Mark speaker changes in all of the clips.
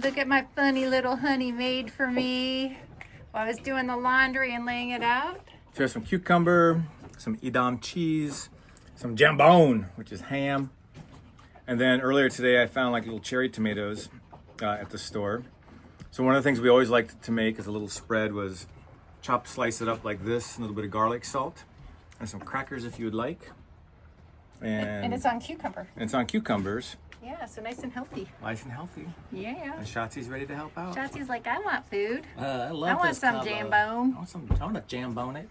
Speaker 1: Look at my funny little honey made for me while I was doing the laundry and laying it out.
Speaker 2: So there's some cucumber, some Edam cheese, some jambon, which is ham. And then earlier today I found like little cherry tomatoes at the store. So one of the things we always liked to make as a little spread was slice it up like this, a little bit of garlic salt, and some crackers if you would like.
Speaker 1: And it's on cucumber.
Speaker 2: And it's on cucumbers.
Speaker 1: Yeah, so nice and healthy.
Speaker 2: Nice and healthy.
Speaker 1: Yeah.
Speaker 2: And Shotzi's ready to help out.
Speaker 1: Shotzi's like, I want food.
Speaker 2: I love
Speaker 1: I want
Speaker 2: this
Speaker 1: some
Speaker 2: combo.
Speaker 1: jambone.
Speaker 2: I want to jambone it.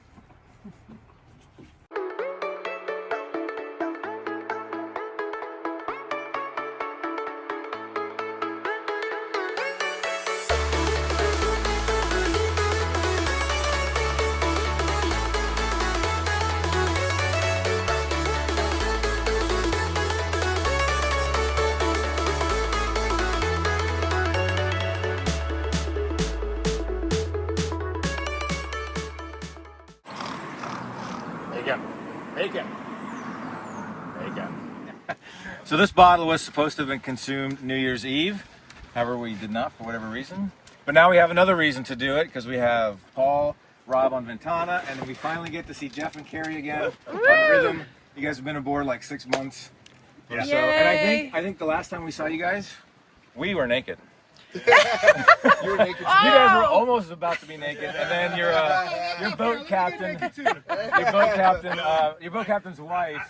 Speaker 2: Bacon. So this bottle was supposed to have been consumed New Year's Eve. However, we did not for whatever reason. But now we have another reason to do it because we have Paul, Rob on Ventana, and then we finally get to see Jeff and Carrie again on Rhythm. You guys have been aboard like 6 months or so. And I think the last time we saw you guys, we were naked.
Speaker 3: You were naked.
Speaker 2: You guys were almost about to be naked, and then your boat captain, your boat captain's wife,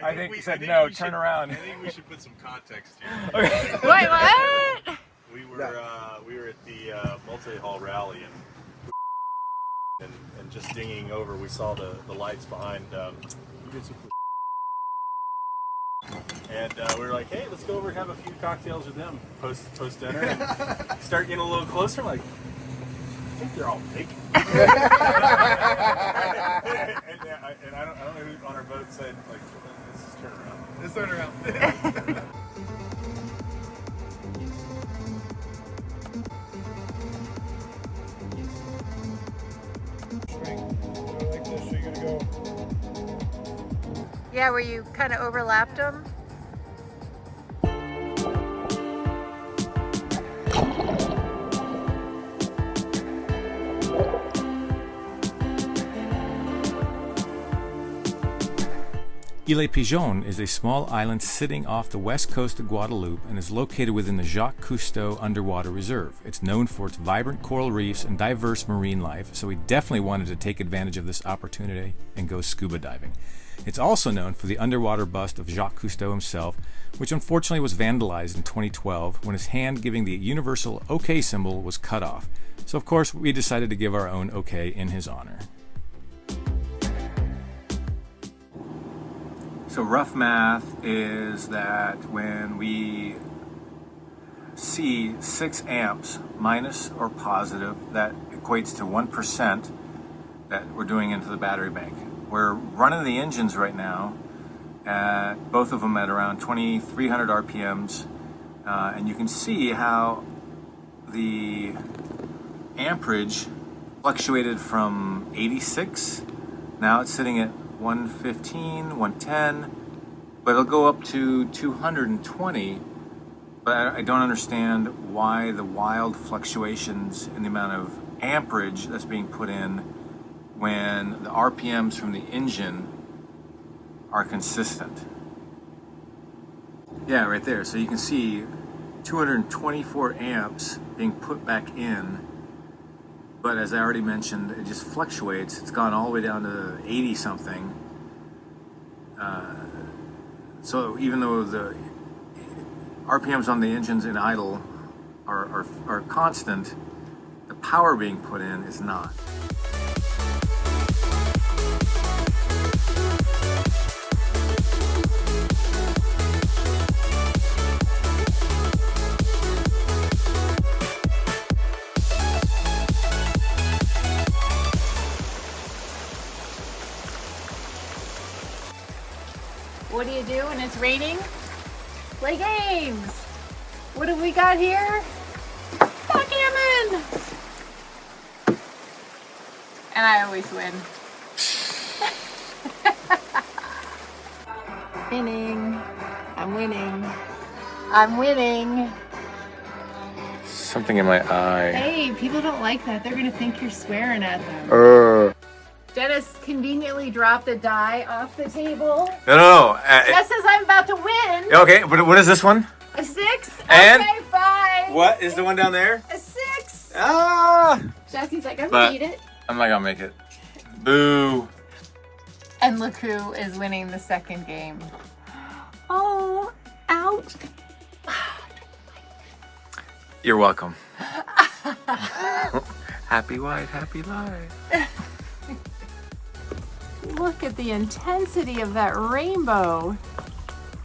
Speaker 2: I think said no, turn around.
Speaker 3: I think we should put some context here.
Speaker 2: Okay.
Speaker 1: Wait, what?
Speaker 3: We were at the multi-hall rally and just dinging over. We saw the lights behind. And we were like, hey, let's go over and have a few cocktails with them post dinner. And start getting a little closer. I'm like, I think they're all naked. and I don't know who on our boat said, like, let's turn around. Let's turn around. Like this, so you're gonna go.
Speaker 1: Yeah, where you kind of overlapped them.
Speaker 2: Ilet Pigeon is a small island sitting off the west coast of Guadeloupe and is located within the Jacques Cousteau Underwater Reserve. It's known for its vibrant coral reefs and diverse marine life, so we definitely wanted to take advantage of this opportunity and go scuba diving. It's also known for the underwater bust of Jacques Cousteau himself, which unfortunately was vandalized in 2012 when his hand giving the universal OK symbol was cut off. So of course we decided to give our own OK in his honor. So rough math is that when we see 6 amps minus or positive, that equates to 1% that we're doing into the battery bank. We're running the engines right now, at both of them at around 2,300 RPMs, and you can see how the amperage fluctuated from 86, now it's sitting at 115, 110, but it'll go up to 220, but I don't understand why the wild fluctuations in the amount of amperage that's being put in when the RPMs from the engine are consistent. Yeah, right there. So you can see 224 amps being put back in, but as I already mentioned, it just fluctuates. It's gone all the way down to 80 something. So even though the RPMs on the engines in idle are constant, the power being put in is not.
Speaker 1: What do you do when it's raining? Play games. What have we got here? Backgammon! And I always win. Winning. I'm winning. I'm winning.
Speaker 2: something in my eye.
Speaker 1: Hey, people don't like that. They're gonna think you're swearing at them. Dennis conveniently dropped a die off the table.
Speaker 2: No.
Speaker 1: Just as I'm about to win.
Speaker 2: Okay, but what is this one?
Speaker 1: A 6.
Speaker 2: And?
Speaker 1: Okay, fine.
Speaker 2: What is the one down there?
Speaker 1: A 6.
Speaker 2: Ah!
Speaker 1: Jesse's like, I'm gonna eat it.
Speaker 2: I'm not gonna make it. Boo.
Speaker 1: And look who is winning the second game. Oh, out.
Speaker 2: You're welcome. Happy white, happy life.
Speaker 1: Look at the intensity of that rainbow.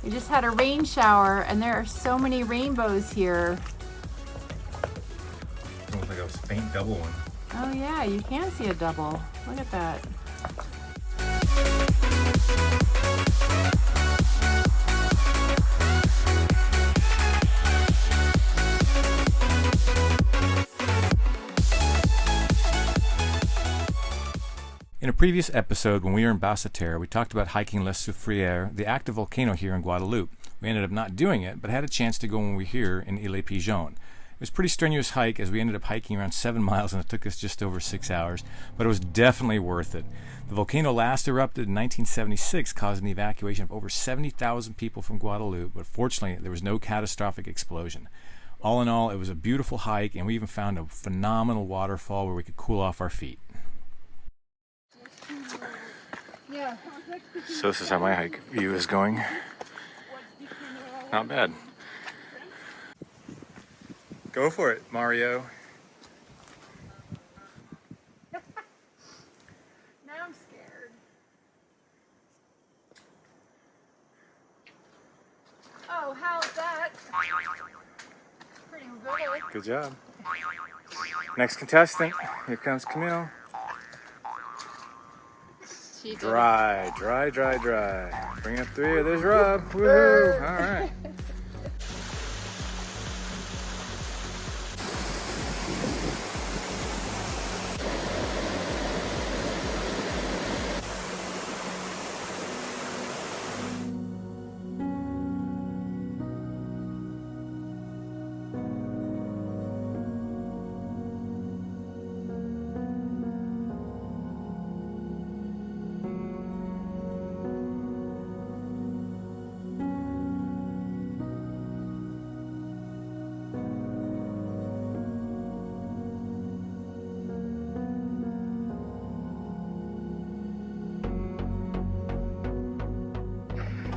Speaker 1: We just had a rain shower and there are so many rainbows here.
Speaker 2: Looks like a faint double one.
Speaker 1: Oh yeah, you can see a double. Look at that.
Speaker 2: In a previous episode, when we were in Basseterre, we talked about hiking Les Soufrière, the active volcano here in Guadeloupe. We ended up not doing it, but had a chance to go when we were here in Ilet Pigeon. It was a pretty strenuous hike, as we ended up hiking around 7 miles, and it took us just over 6 hours, but it was definitely worth it. The volcano last erupted in 1976, causing the evacuation of over 70,000 people from Guadeloupe, but fortunately, there was no catastrophic explosion. All in all, it was a beautiful hike, and we even found a phenomenal waterfall where we could cool off our feet. So this is how my hike view is going. Not bad. Go for it, Mario.
Speaker 1: Now I'm scared. Oh, how's that? Pretty good.
Speaker 2: Good job. Next contestant. Here comes Camille.
Speaker 1: She did it.
Speaker 2: Dry. Bring up 3. There's Rob. Woohoo! All right.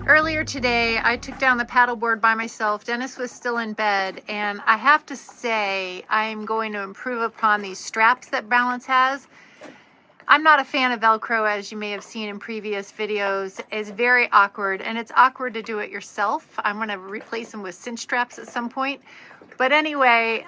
Speaker 1: Earlier today, I took down the paddleboard by myself. Dennis was still in bed, and I have to say I'm going to improve upon these straps that Balance has. I'm not a fan of Velcro, as you may have seen in previous videos. It's very awkward, and it's awkward to do it yourself. I'm going to replace them with cinch straps at some point. But anyway,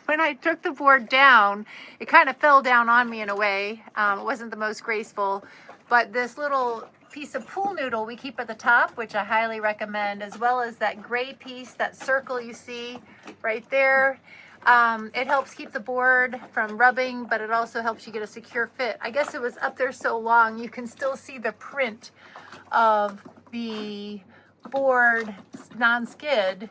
Speaker 1: when I took the board down, it kind of fell down on me in a way. It wasn't the most graceful, but this little piece of pool noodle we keep at the top, which I highly recommend, as well as that gray piece, that circle you see right there. It helps keep the board from rubbing, but it also helps you get a secure fit. I guess it was up there so long, you can still see the print of the board non-skid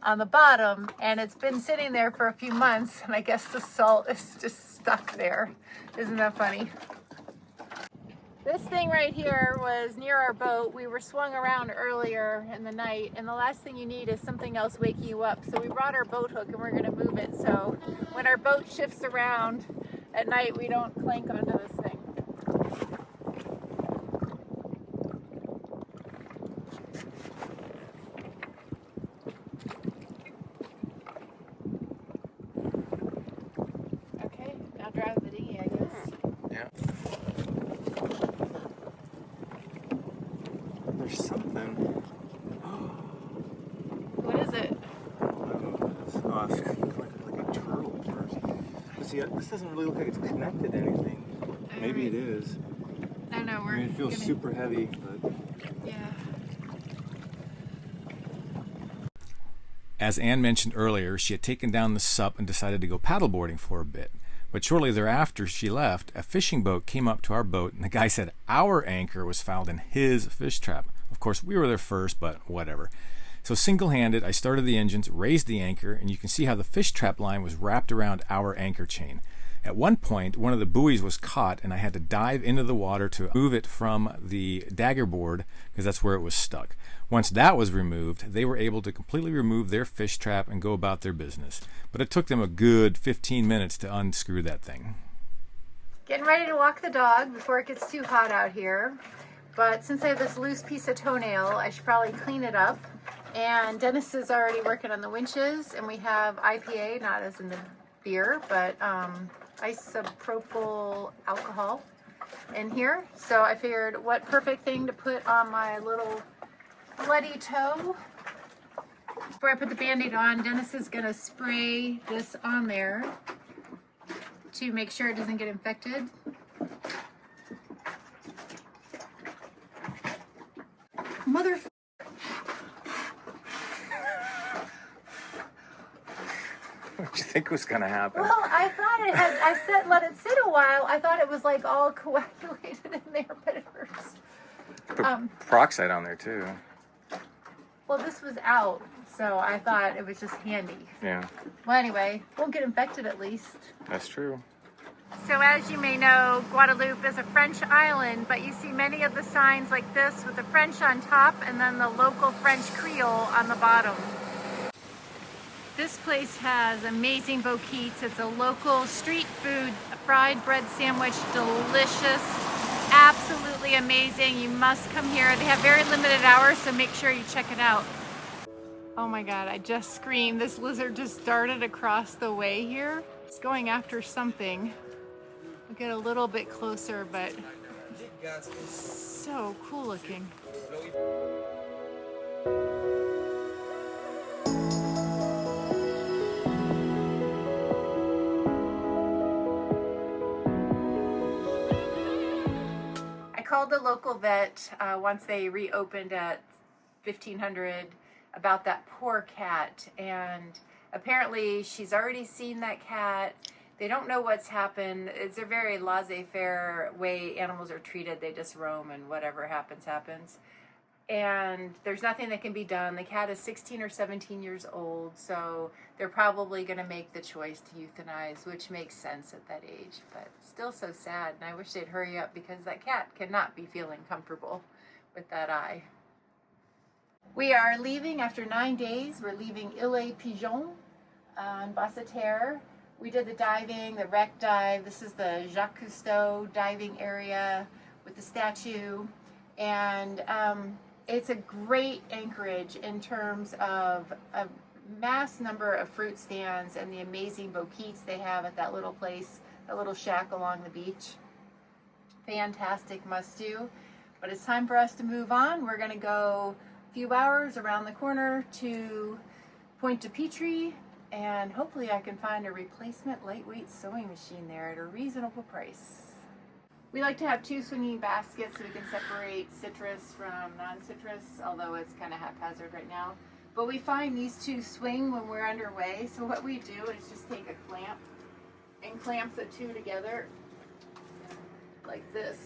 Speaker 1: on the bottom, and it's been sitting there for a few months, and I guess the salt is just stuck there. Isn't that funny? This thing right here was near our boat. We were swung around earlier in the night, and the last thing you need is something else waking you up. So we brought our boat hook and we're gonna move it. So when our boat shifts around at night, we don't clank onto this thing. Okay, now drive the dinghy, I guess.
Speaker 2: Yeah. There's something.
Speaker 1: What is it?
Speaker 2: I don't know what it is. Oh, it's like a turtle at first. But see, this doesn't really look like it's connected to anything. Maybe it is.
Speaker 1: I know,
Speaker 2: I mean, it feels super heavy, but...
Speaker 1: Yeah.
Speaker 2: As Anne mentioned earlier, she had taken down the sup and decided to go paddleboarding for a bit. But shortly thereafter she left, a fishing boat came up to our boat, and the guy said our anchor was fouled in his fish trap. Of course, we were there first, but whatever. So single-handed, I started the engines, raised the anchor, and you can see how the fish trap line was wrapped around our anchor chain. At one point, one of the buoys was caught, and I had to dive into the water to move it from the dagger board because that's where it was stuck. Once that was removed, they were able to completely remove their fish trap and go about their business. But it took them a good 15 minutes to unscrew that thing.
Speaker 1: Getting ready to walk the dog before it gets too hot out here. But since I have this loose piece of toenail, I should probably clean it up. And Dennis is already working on the winches, and we have IPA, not as in the beer, but isopropyl alcohol in here. So I figured what perfect thing to put on my little bloody toe. Before I put the Band-Aid on, Dennis is going to spray this on there to make sure it doesn't get infected. Mother.
Speaker 2: What did you think was going to happen?
Speaker 1: Well, I thought it had, I said let it sit a while. I thought it was like all coagulated in there, but it hurts.
Speaker 2: Put peroxide on there too.
Speaker 1: Well, this was out, so I thought it was just handy.
Speaker 2: Yeah.
Speaker 1: Well, anyway, won't get infected at least.
Speaker 2: That's true.
Speaker 1: So as you may know, Guadeloupe is a French island, but you see many of the signs like this with the French on top and then the local French Creole on the bottom. This place has amazing boquites. It's a local street food, fried bread sandwich, delicious, absolutely amazing. You must come here. They have very limited hours, so make sure you check it out. Oh my God, I just screamed. This lizard just darted across the way here. It's going after something. I'll get a little bit closer, but so cool looking. I called the local vet once they reopened at 1500 about that poor cat, and apparently she's already seen that cat. They don't know what's happened. It's a very laissez-faire way animals are treated. They just roam and whatever happens, happens. And there's nothing that can be done. The cat is 16 or 17 years old, so they're probably going to make the choice to euthanize, which makes sense at that age, but still so sad. And I wish they'd hurry up because that cat cannot be feeling comfortable with that eye. We are leaving after 9 days. We're leaving Ilet Pigeon on Basseterre. We did the diving, the wreck dive. This is the Jacques Cousteau diving area with the statue. And it's a great anchorage in terms of a mass number of fruit stands and the amazing boquites they have at that little place, that little shack along the beach. Fantastic, must do. But it's time for us to move on. We're gonna go a few hours around the corner to Pointe de Pitre, and hopefully I can find a replacement lightweight sewing machine there at a reasonable price. We like to have 2 swinging baskets so we can separate citrus from non-citrus, although it's kind of haphazard right now. But we find these 2 swing when we're underway, so what we do is just take a clamp and clamp the 2 together like this.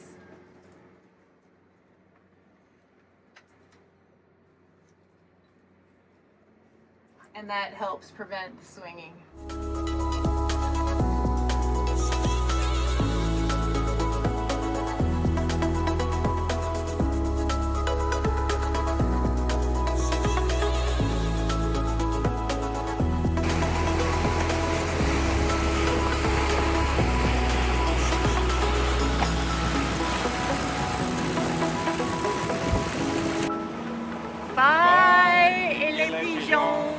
Speaker 1: And that helps prevent the swinging. Bye, Ilet Pigeon.